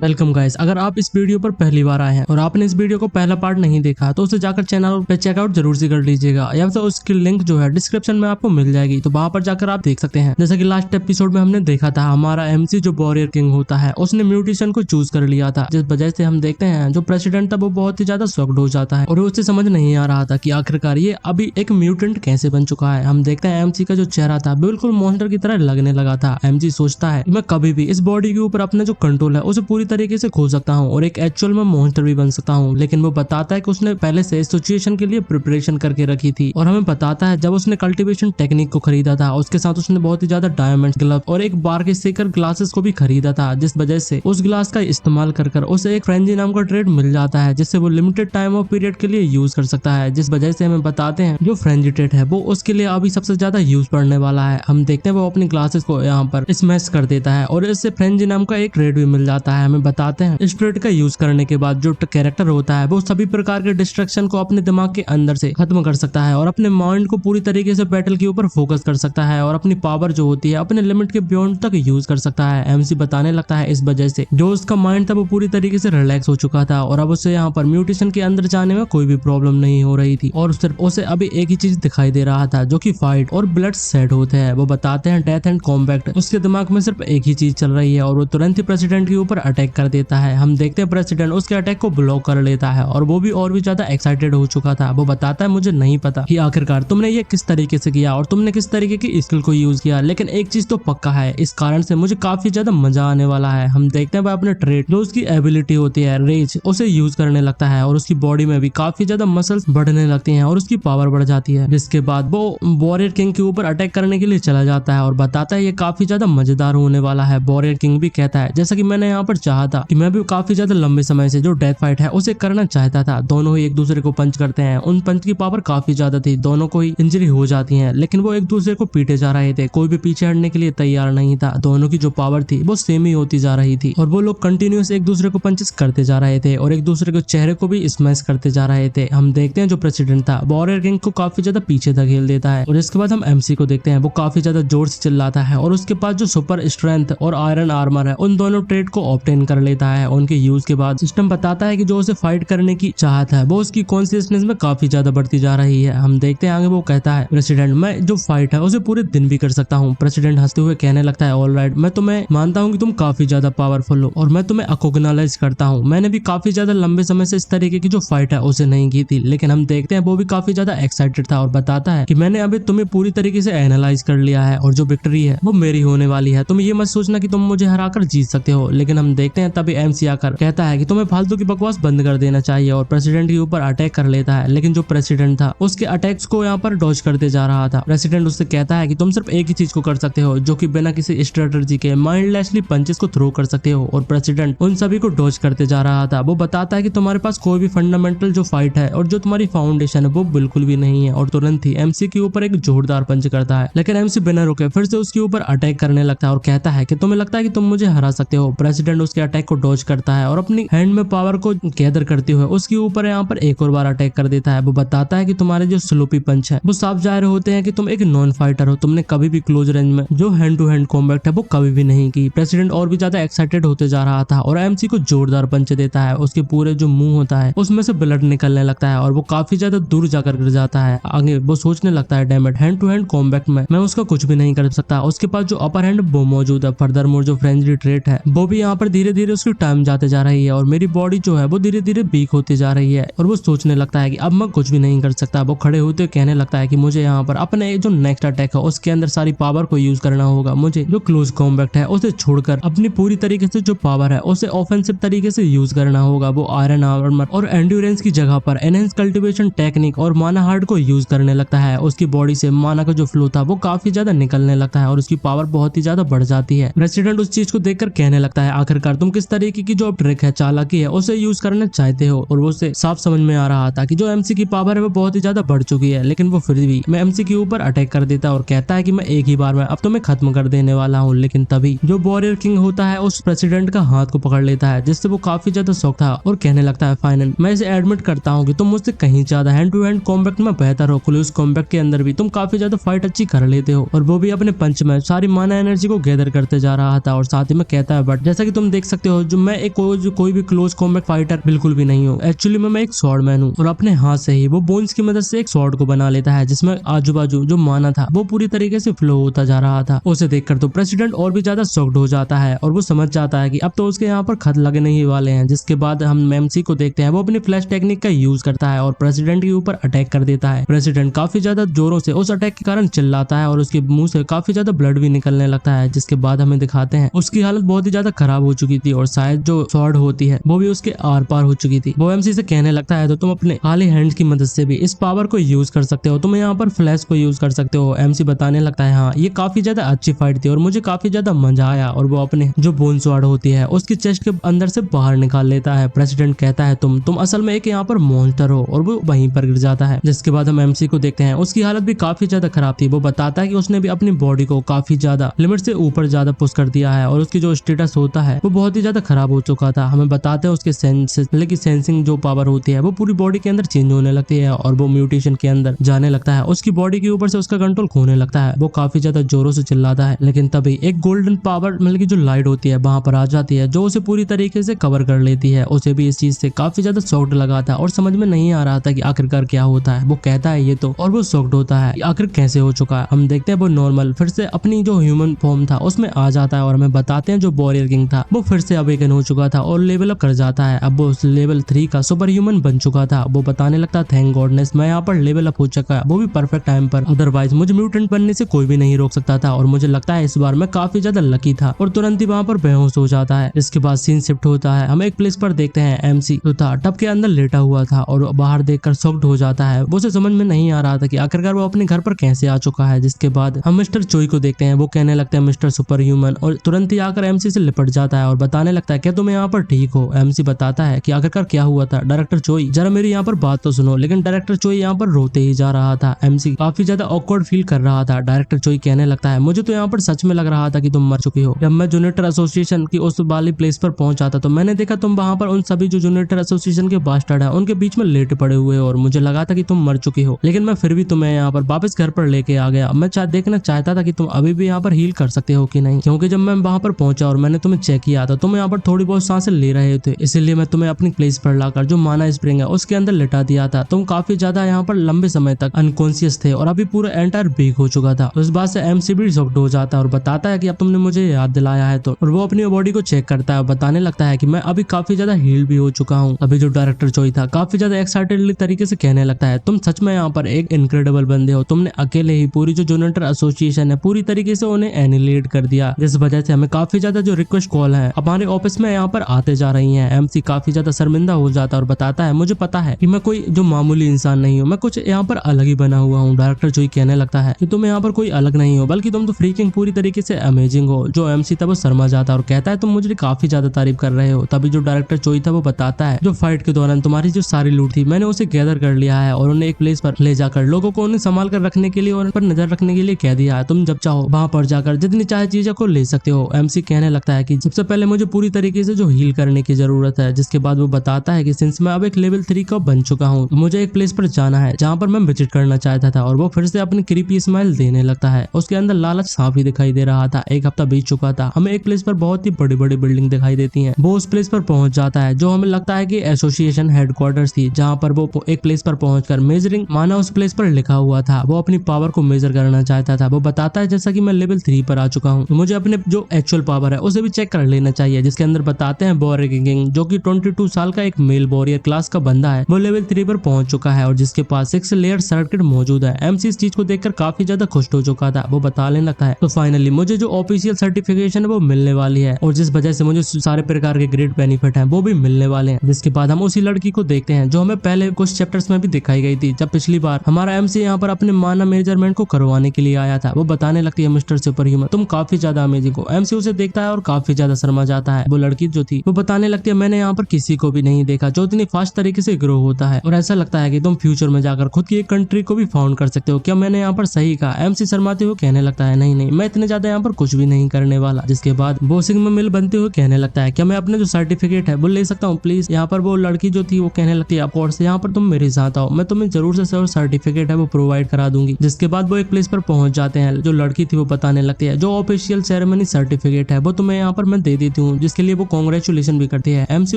Welcome guys, अगर आप इस वीडियो पर पहली बार आए हैं और आपने इस वीडियो को पहला पार्ट नहीं देखा तो उसे जाकर चैनल पे चेकआउट जरूर से कर लीजिएगा, या तो उसकी लिंक जो है डिस्क्रिप्शन में आपको मिल जाएगी, तो वहां पर जाकर आप देख सकते हैं। जैसा कि लास्ट एपिसोड में हमने देखा था, हमारा एमसी जो वॉरियर किंग होता है उसने म्यूटेशन को चूज कर लिया था, जिस वजह से हम देखते हैं जो प्रेसिडेंट था वो बहुत ही ज्यादा शॉक्ड हो जाता है और उसे समझ नहीं आ रहा था कि आखिरकार ये अभी एक म्यूटेंट कैसे बन चुका है। हम देखते हैं एमसी का जो चेहरा था बिल्कुल मॉन्स्टर की तरह लगने लगा था। एमसी सोचता है मैं कभी भी इस बॉडी के ऊपर अपना जो कंट्रोल है उसे पूरी तरीके से खो सकता हूँ और एक एक्चुअल में मॉन्स्टर भी बन सकता हूँ, लेकिन वो बताता है कि उसने पहले से इस सिचुएशन के लिए प्रिपरेशन करके रखी थी। और हमें बताता है जब उसने कल्टीवेशन टेक्निक को खरीदा था उसके साथ उसने बहुत ही ज्यादा डायमंड ग्लव और एक बार के सेकर ग्लासेस को भी खरीदा था, जिस वजह से उस ग्लास का इस्तेमाल कर उसे एक फ्रेंजी नाम का ट्रेड मिल जाता है जिससे वो लिमिटेड टाइम ऑफ पीरियड के लिए यूज कर सकता है, जिस वजह से हमें बताते हैं जो फ्रेंजी ट्रेड है वो उसके लिए अभी सबसे ज्यादा यूज पड़ने वाला है। हम देखते हैं वो अपनी ग्लासेस को यहाँ पर स्मैश कर देता है और इससे फ्रेंजी नाम का एक ट्रेड भी मिल जाता है। हमें बताते हैं इस ट्रेड का यूज करने के बाद जो कैरेक्टर होता है वो सभी प्रकार के डिस्ट्रैक्शन को अपने दिमाग के अंदर से खत्म कर सकता है और अपने माइंड को पूरी तरीके से बैटल के ऊपर फोकस कर सकता है और अपनी पावर जो होती है अपने लिमिट के बियॉन्ड तक यूज कर सकता है। एमसी बताने लगता है इस वजह से जो उसका माइंड था वो पूरी तरीके से रिलैक्स हो चुका था और अब उसे यहाँ पर म्यूटेशन के अंदर जाने में कोई भी प्रॉब्लम नहीं हो रही थी और सिर्फ उसे अभी एक ही चीज दिखाई दे रहा था जो कि फाइट और ब्लड सेट होते हैं। वो बताते हैं डेथ एंड कॉम्बैक्ट, उसके दिमाग में सिर्फ एक ही चीज चल रही है और वो तुरंत ही प्रेसिडेंट के ऊपर अटैक कर देता है। हम देखते हैं प्रेसिडेंट उसके अटैक को ब्लॉक कर लेता है और वो भी और भी ज्यादा एक्साइटेड हो चुका था। वो बताता है मुझे नहीं पता कि आखिरकार तुमने ये किस तरीके से किया और तुमने किस तरीके की स्किल को यूज किया, लेकिन एक चीज तो पक्का है, इस कारण से मुझे काफी ज्यादा मजा आने वाला है। हम देखते हैं वो अपने ट्रेड जो उसकी एबिलिटी होती है रेज उसे यूज करने लगता है और उसकी बॉडी में भी काफी ज्यादा मसल्स बढ़ने लगती हैं और उसकी पावर बढ़ जाती है, जिसके बाद वो वॉरियर किंग के ऊपर अटैक करने के लिए चला जाता है और बताता है ये काफी ज्यादा मजेदार होने वाला है। वॉरियर किंग भी कहता है जैसा कि मैंने यहाँ पर चाहा था कि मैं भी काफी ज्यादा लंबे समय से जो डेथ फाइट है उसे करना चाहता था। दोनों ही एक दूसरे को पंच करते हैं, उन पंच की पावर काफी ज्यादा थी, दोनों को ही इंजरी हो जाती है, लेकिन वो एक दूसरे को पीटे जा रहे थे, कोई भी पीछे हटने के लिए तैयार नहीं था। दोनों की जो पावर थी वो सेम ही होती जा रही थी और वो लोग कंटिन्यूस एक दूसरे को पंचेस करते जा रहे थे और एक दूसरे के चेहरे को भी स्मैश करते जा रहे थे। हम देखते हैं जो प्रेसिडेंट था वॉरियर किंग को काफी ज्यादा पीछे धकेल देता है और इसके बाद हम एमसी को देखते हैं वो काफी ज्यादा जोर से चिल्लाता है और उसके पास जो सुपर स्ट्रेंथ और आयरन आर्मर है उन दोनों ट्रेड को ऑब्टेन कर लेता है। उनके यूज के बाद सिस्टम बताता है कि जो उसे फाइट करने की चाहत है वो उसकी कॉन्शियसनेस में काफी ज्यादा बढ़ती जा रही है। हम देखते हैं आगे वो कहता है प्रेसिडेंट मैं जो फाइट है उसे पूरे दिन भी कर सकता हूँ। प्रेसिडेंट हंसते हुए कहने लगता है ऑलराइट, मैं तुम्हें मानता हूँ कि तुम काफी ज्यादा पावरफुल हो और मैं तुम्हें अकोगनाइज करता हूँ। मैंने भी काफी ज्यादा लंबे समय से इस तरीके की जो फाइट है उसे नहीं की थी, लेकिन हम देखते हैं वो भी काफी ज्यादा एक्साइटेड था और बताता है कि मैंने अभी तुम्हें पूरी तरीके से एनालाइज कर लिया है और जो विक्ट्री है वो मेरी होने वाली है। तुम ये मत सोचना कि तुम मुझे हराकर जीत सकते हो। लेकिन हम देखते हैं तभी एमसी आकर कहता है कि तुम्हें फालतू की बकवास बंद कर देना चाहिए और प्रेसिडेंट के ऊपर अटैक कर लेता है, लेकिन जो प्रेसिडेंट था उसके अटैक्स को यहाँ पर डॉज करते जा रहा था। प्रेसिडेंट उससे कहता है कि तुम सिर्फ एक ही चीज को कर सकते हो जो कि बिना किसी स्ट्रेटजी के माइंडलेसली पंचेस को थ्रो कर सकते हो और प्रेसिडेंट उन सभी को डॉज करते जा रहा था। वो बताता है कि तुम्हारे पास कोई भी फंडामेंटल जो फाइट है और जो तुम्हारी फाउंडेशन है वो बिल्कुल भी नहीं है और तुरंत ही एमसी के ऊपर एक जोरदार पंच करता है, लेकिन एमसी बिना रुके फिर से उसके ऊपर अटैक करने लगता है और कहता है कि तुम्हें लगता है कि तुम मुझे हरा सकते हो। प्रेसिडेंट उसके अटैक को डॉज करता है और अपनी हैंड में पावर को गैदर करते हुए उसके ऊपर यहाँ पर एक और बार अटैक कर देता है। वो बताता है कि तुम्हारे जो स्लोपी पंच है वो साफ जाहिर होते हैं कि तुम एक नॉन फाइटर हो, तुमने कभी भी क्लोज रेंज में जो हैंड टू हैंड कॉम्बैट है वो कभी भी नहीं की। प्रेसिडेंट और भी ज्यादा एक्साइटेड होते जा रहा था और एमसी को जोरदार पंच देता है। उसके पूरे जो मुंह होता है उसमें से ब्लड निकलने लगता है और वो काफी ज्यादा दूर जाकर गिर जाता है। आगे वो सोचने लगता है डैमेट हैंड टू हैंड कॉम्बैट में मैं उसका कुछ भी नहीं कर सकता। उसके पास जो अपर हैंड वो मौजूद है, फर्दर मोर जो फ्रेंडली ट्रेट है वो भी यहाँ पर धीरे धीरे उसकी टाइम जाते जा रही है और मेरी बॉडी जो है वो धीरे धीरे वीक होती जा रही है और वो सोचने लगता है कि अब मैं कुछ भी नहीं कर सकता। वो खड़े होते कहने लगता है कि मुझे यहाँ पर अपने जो नेक्स्ट अटैक है उसके अंदर सारी पावर को यूज करना होगा, मुझे जो क्लोज कॉम्बैट है उसे छोड़कर अपनी पूरी तरीके से जो पावर है उसे ऑफेंसिव तरीके से यूज करना होगा। वो आयरन आर्मर और एंड्योरेंस की जगह पर एनहेंस कल्टीवेशन टेक्निक और माना हार्ड को यूज करने लगता है। उसकी बॉडी से माना का जो फ्लो था वो काफी ज्यादा निकलने लगता है और उसकी पावर बहुत ही ज्यादा बढ़ जाती है। प्रेसिडेंट उस चीज को देखकर कहने लगता है आखिरकार तुम किस तरीके की जो ट्रिक है चालाकी है उसे यूज करना चाहते हो और वो उसे साफ समझ में आ रहा था कि जो एमसी की पावर है वो बहुत ही ज्यादा बढ़ चुकी है, लेकिन वो फिर भी मैं एमसी के ऊपर अटैक कर देता और कहता है कि मैं एक ही बार में अब तुम्हें खत्म कर देने वाला हूँ। लेकिन तभी जो वॉरियर किंग होता है उस प्रेसिडेंट का हाथ को पकड़ लेता है जिससे वो काफी ज्यादा शौक था और कहने लगता है फाइनल मैं इसे एडमिट करता हूँ कि तुम मुझसे कहीं ज्यादा हैंड टू हैंड कॉम्बैक्ट में बेहतर हो। क्लोज कॉम्बैक्ट के अंदर भी तुम काफी ज्यादा फाइट अच्छी कर लेते हो और वो भी अपने पंच में सारी माना एनर्जी को गैदर करते जा रहा था और साथ ही में कहता है बट जैसा कि तुम देख सकते हो जो मैं एक कोई भी क्लोज कॉम्बैट फाइटर बिल्कुल भी नहीं हूँ। एक्चुअली मैं एक स्वॉर्डमैन हूँ और अपने हाथ से ही वो बोन्स की मदद से एक स्वॉर्ड को बना लेता है जिसमें आजू बाजू जो माना था वो पूरी तरीके से फ्लो होता जा रहा था। उसे देखकर तो प्रेसिडेंट और भी ज्यादा शॉक्ड हो जाता है और वो समझ जाता है कि अब तो उसके यहाँ पर खत लगने ही वाले हैं। जिसके बाद हम एमसी को देखते हैं, वो अपनी फ्लैश टेक्निक का यूज करता है और प्रेसिडेंट के ऊपर अटैक कर देता है। प्रेसिडेंट काफी ज्यादा जोरों से उस अटैक के कारण चिल्लाता है और उसके मुंह से काफी ज्यादा ब्लड भी निकलने लगता है। जिसके बाद हमें दिखाते हैं उसकी हालत बहुत ही ज्यादा खराब हो चुकी थी और शायद जो स्वॉर्ड होती है वो भी उसके आर पार हो चुकी थी। वो एमसी से कहने लगता है तो तुम अपने खाली हैंड्स की मदद से भी इस पावर को यूज कर सकते हो, तुम यहाँ पर फ्लैश को यूज कर सकते हो। एमसी बताने लगता है हाँ ये काफी ज्यादा अच्छी फाइट थी और मुझे काफी ज्यादा मजा आया, और वो अपने जो बोन स्वॉर्ड होती है उसकी चेस्ट के अंदर से बाहर निकाल लेता है। प्रेसिडेंट कहता है तुम असल में एक यहाँ पर मॉन्स्टर हो, और वो वहीं पर गिर जाता है। जिसके बाद हम एमसी को देखते हैं, उसकी हालत भी काफी ज्यादा खराब थी। वो बताता है कि उसने भी अपनी बॉडी को काफी ज्यादा लिमिट से ऊपर ज्यादा पुश कर दिया है और उसकी जो स्टेटस होता है वो बहुत ही ज्यादा खराब हो चुका था। हमें बताते हैं उसके सेंसिंग जो पावर होती है वो पूरी बॉडी के अंदर चेंज होने लगती है और वो म्यूटेशन के अंदर जाने लगता है। उसकी बॉडी के ऊपर से उसका कंट्रोल खोने लगता है। वो काफी ज्यादा जोरों से चिल्लाता है, लेकिन तभी एक गोल्डन पावर मतलब की जो लाइट होती है वहां पर आ जाती है जो उसे पूरी तरीके से कवर कर लेती है। उसे भी इस चीज से काफी ज्यादा शॉक्ड लगा था और समझ में नहीं आ रहा था कि आखिरकार क्या होता है। वो कहता है ये तो, और वो शॉक्ड होता है आखिर कैसे हो चुका है। हम देखते हैं वो नॉर्मल फिर से अपनी जो ह्यूमन फॉर्म था उसमें आ जाता है और हमें बताते हैं जो वॉरियर किंग था वो फिर से अवेकन हो चुका था और लेवल अप कर जाता है। अब वो लेवल 3 का सुपर ह्यूमन बन चुका था। वो बताने लगता थैंक गॉडनेस मैं यहाँ पर लेवल अप हो चुका है, वो भी परफेक्ट टाइम पर, अदरवाइज मुझे म्यूटेंट बनने से कोई भी नहीं रोक सकता था और मुझे लगता है इस बार मैं काफी ज्यादा लकी था। और तुरंत ही वहाँ पर बेहोश हो जाता है। इसके बाद सीन शिफ्ट होता है, हम एक प्लेस पर देखते हैं एमसी जो था टब के अंदर लेटा हुआ था और बाहर देखकर शॉक्ड हो जाता है। वो उसे समझ में नहीं आ रहा था कि आखिरकार वो अपने घर पर कैसे आ चुका है। जिसके बाद हम मिस्टर चोई को देखते हैं, वो कहने लगते हैं मिस्टर सुपर ह्यूमन, और तुरंत ही आकर एमसी से लिपट जाता है और बताने लगता है क्या तुम यहाँ पर ठीक हो। एमसी बताता है कि आखिरकार क्या हुआ था डायरेक्टर चोई, जरा मेरी यहाँ पर बात तो सुनो। लेकिन डायरेक्टर चोई यहाँ पर रोते ही जा रहा था। एमसी काफी ज्यादा ऑकवर्ड फील कर रहा था। डायरेक्टर चोई कहने लगता है मुझे तो यहाँ पर सच में लग रहा था कि तुम मर चुकी हो। जब मैं जूनियर एसोसिएशन की उस वाली प्लेस पर पहुंचा था तो मैंने देखा तुम वहां पर उन सभी जो जूनियर एसोसिएशन के बास्टर्ड है उनके बीच में लेटे पड़े हुए हो और मुझे लगा था कि तुम मर चुकी हो, लेकिन मैं फिर भी तुम्हें यहाँ पर वापस घर पर लेके आ गया। मैं देखना चाहता था कि तुम अभी भी यहाँ पर हील कर सकते हो कि नहीं, क्योंकि जब मैं वहां पर पहुंचा और मैंने तुम्हें चेक किया था तुम यहाँ पर थोड़ी बहुत सांसें ले रहे थे, इसीलिए मैं तुम्हें अपनी प्लेस पर लाकर जो माना स्प्रिंग है उसके अंदर लिटा दिया था। तुम काफी ज्यादा यहाँ पर लंबे समय तक अनकॉन्शियस थे और अभी पूरा एंटायर वीक हो चुका था। उस बात से एमसी भी शॉक्ड हो जाता है और बताता है कि अब तुमने मुझे याद दिलाया है तो, और वो अपनी बॉडी को चेक करता है और बताने लगता है कि मैं अभी काफी ज्यादा हील भी हो चुका हूँ। अभी जो डायरेक्टर चोई था काफी ज्यादा एक्साइटेडली तरीके से कहने लगता है तुम सच में यहाँ पर एक इनक्रेडिबल बंदे हो, तुमने अकेले ही पूरी जो जूनियर एसोसिएशन है पूरी तरीके से उन्हें एनिलेट कर दिया, जिस वजह से हमें काफी ज्यादा जो रिक्वेस्ट कॉल है हमारे ऑफिस में यहाँ पर आते जा रही है। एमसी काफी ज्यादा शर्मिंदा हो जाता है और बताता है मुझे पता है कि मैं कोई जो मामूली इंसान नहीं हूँ, मैं कुछ यहाँ पर अलग ही बना हुआ हूँ। डायरेक्टर चोई कहने लगता है कि तुम यहाँ पर कोई अलग नहीं हो बल्कि तुम तो फ्रीकिंग पूरी तरीके से अमेजिंग हो। जो एमसी था वो शर्मा जाता है और कहता है तुम मुझे काफी ज्यादा तारीफ कर रहे हो। तभी जो डायरेक्टर चोई था वो बताता है जो फाइट के दौरान तुम्हारी जो सारी लूट थी मैंने उसे गैदर कर लिया है और उन्हें एक प्लेस पर ले जाकर लोगों को उन्हें संभाल कर रखने के लिए और उन पर नजर रखने के लिए कह दिया है। तुम जब चाहो वहां पर जाकर जितनी चाहे चीजों को ले सकते हो। एमसी कहने लगता है कि सबसे पहले मुझे पूरी तरीके से जो हील करने की जरूरत है। जिसके बाद वो बताता है कि सिंस मैं अब एक लेवल 3 का बन चुका हूँ मुझे एक प्लेस पर जाना है जहाँ पर मैं विजिट करना चाहता था, और वो फिर से अपनी क्रीपी स्माइल देने लगता है। उसके अंदर लालच साफ ही दिखाई दे रहा था। एक हफ्ता बीत चुका था। हमें एक प्लेस पर बहुत ही बड़ी बड़ी बिल्डिंग दिखाई देती है। वो उस प्लेस पर पहुंच जाता है जो हमें लगता है कि एसोसिएशन हेडक्वार्टर्स थी, जहाँ पर वो एक प्लेस पर पहुंचकर मेजरिंग माना उस प्लेस पर लिखा हुआ था। वो अपनी पावर को मेजर करना चाहता था। वो बताता है जैसा कि मैं लेवल 3 पर आ चुका हूँ तो मुझे अपने जो एक्चुअल पावर है उसे भी चेक कर लेना चाहिए। जिसके अंदर बताते हैं वॉरियर किंग जो कि 22 साल का एक मेल वॉरियर क्लास का बंदा है वो लेवल 3 पर पहुंच चुका है और जिसके पास 6 लेयर सर्किट मौजूद है। एमसी इस चीज को देखकर काफी ज्यादा खुश हो चुका था। वो बताने लगता है तो फाइनली मुझे जो ऑफिशियल सर्टिफिकेशन है वो मिलने वाली है और जिस वजह से मुझे सारे प्रकार के ग्रेट बेनिफिट है वो भी मिलने वाले हैं। जिसके बाद हम उसी लड़की को देखते हैं जो हमें पहले कुछ चैप्टर्स में भी दिखाई गई थी जब पिछली बार हमारा एमसी यहाँ पर अपने माना मेजरमेंट को करवाने के लिए आया था। वो बताने लगती है मिस्टर सुपर ह्यूमन तुम काफी ज्यादा अमेजिंग हो। एमसी उसे देखता है और काफी ज्यादा शर्मा जाता है। वो लड़की जो थी वो बताने लगती है मैंने यहाँ पर किसी को भी नहीं देखा जो इतनी फास्ट तरीके से ग्रो होता है और ऐसा लगता है कि तुम फ्यूचर में जाकर खुद की एक कंट्री को भी फाउंड कर सकते हो। क्या मैंने यहाँ पर सही कहा? एमसी शर्माते हुए कहने लगता है नहीं मैं इतने ज्यादा यहाँ पर कुछ भी नहीं करने वाला। जिसके बाद बॉसिंग में मिल बनते हुए कहने लगता है क्या मैं अपने जो सर्टिफिकेट है वो ले सकता हूँ प्लीज। यहाँ पर वो लड़की जो थी वो कहने लगती है ऑफकोर्स यहाँ पर तुम मेरे साथ आओ, मैं तुम्हें जरूर से सर्टिफिकेट है वो प्रोवाइड करा दूंगी। जिसके बाद वो एक प्लेस पर पहुंच जाते हैं। जो लड़की थी वो बताने लगती है जो ऑफिशियल सेरेमनी सर्टिफिकेट है वो तुम्हें यहाँ पर मैं दे थी जिसके लिए वो कांग्रेचुलेशन भी करती है। एमसी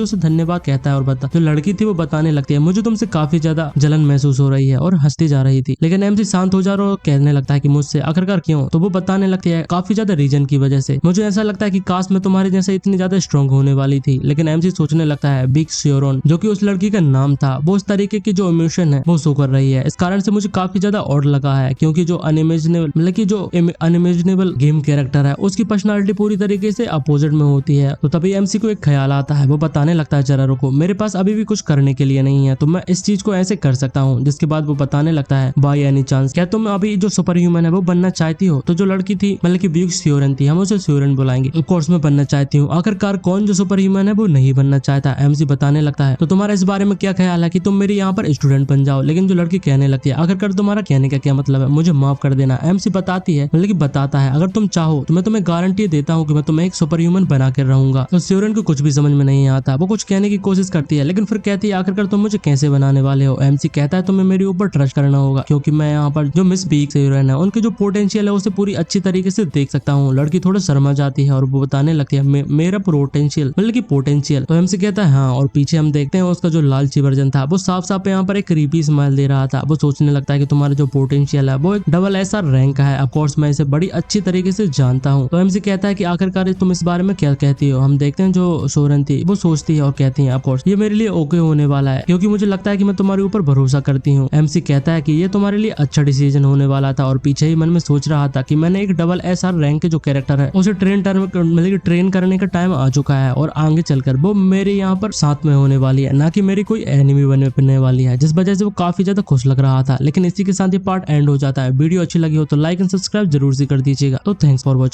उसे धन्यवाद कहता है और जो लड़की थी वो बताने लगती है मुझे तुमसे काफी ज्यादा जलन महसूस हो रही है और हंसती जा रही थी। लेकिन एमसी शांत हो जा रहा और कहने लगता है कि मुझसे आखिरकार क्यों। तो वो बताने लगती है काफी ज्यादा रीजन की वजह से मुझे ऐसा लगता है कि काश मैं तुम्हारे जैसे इतनी ज्यादा स्ट्रांग होने वाली थी। लेकिन एमसी सोचने लगता है बिग श्योरन जो कि उस लड़की का नाम था वो उस तरीके की जो इमोशन है वो शो कर रही है। इस कारण से मुझे काफी ज्यादा ऑड लगा है क्योंकि जो अनइमेजिनेबल मतलब कि जो अनइमेजिनेबल गेम कैरेक्टर है उसकी पर्सनालिटी पूरी तरीके से अपोजिट में होती है। तो तभी एमसी को एक ख्याल आता है। वो बताने लगता है जरा रुको मेरे पास अभी भी कुछ करने के लिए नहीं है तो मैं इस चीज को ऐसे कर सकता हूँ। जिसके बाद वो बताने लगता है बाय एनी चांस क्या तुम अभी जो सुपर ह्यूमन है वो बनना चाहती हो। तो जो लड़की थी मतलब की बिग श्योरन थी हम उसे श्योरन बुलाएंगे। ऑफ कोर्स मैं बनना चाहती हूँ। आखिरकार कौन जो सुपर ह्यूमन है वो नहीं बनना चाहता। एमसी बताने लगता है तो तुम्हारा इस बारे में क्या ख्याल है कि तुम मेरे यहाँ पर स्टूडेंट बन जाओ। लेकिन जो लड़की कहने लगती है आखिरकार तुम्हारा कहने का क्या मतलब है मुझे माफ कर देना। एमसी बताती है मतलब कि बताता है अगर तुम चाहो तो मैं तुम्हें गारंटी देता हूँ कि मैं तुम्हें एक सुपर ह्यूमन बना कर रहूंगा। तो श्योरन को कुछ भी समझ में नहीं आता। वो कुछ कहने की कोशिश करती है लेकिन फिर कहती है आखिरकार तुम मुझे कैसे बनाने वाले हो। एमसी कहता है तुम्हें मेरे ऊपर ट्रस्ट करना होगा क्योंकि मैं यहाँ पर जो मिस बिग श्योरन है उनकी जो पोटेंशियल है उसे पूरी अच्छी तरीके से देख सकता हूँ। लड़की थोड़ा शर्मा जाती है और वो बताने लगती है मेरा पोटेंशियल मतलब की पोटेंशियल। तो एमसी कहता है हाँ। और पीछे हम देखते हैं उसका जो लालची वर्जन था वो साफ साफ यहाँ पर एक क्रीपी स्माइल दे रहा था। वो सोचने लगता है कि तुम्हारा जो पोटेंशियल है वो एक डबल एसआर रैंक का है। ऑफ कोर्स मैं इसे बड़ी अच्छी तरीके से जानता हूँ। तो एमसी कहता है कि आखिरकार तुम इस बारे में क्या कहती हो। हम देखते हैं जो श्योरन थी वो सोचती है और कहती है ऑफ कोर्स ये मेरे लिए ओके होने वाला है क्योंकि मुझे लगता है कि मैं तुम्हारे ऊपर भरोसा करती हूँ। एमसी कहता है कि ये तुम्हारे लिए अच्छा डिसीजन होने वाला था और पीछे ही मन में सोच रहा था कि मैंने एक डबल एसआर रैंक के जो कैरेक्टर है उसे ट्रेन करने का टाइम आ चुका है और आगे चलकर वो मेरे यहाँ पर साथ में होने वाली है ना कि मेरी कोई एनिमी बनने वाली है। जिस वजह से वो काफी ज्यादा खुश लग रहा था। लेकिन इसी के साथ ये पार्ट एंड हो जाता है। वीडियो अच्छी लगी हो तो लाइक एंड सब्सक्राइब जरूर से कर दीजिएगा। तो थैंक्स फॉर वॉचिंग।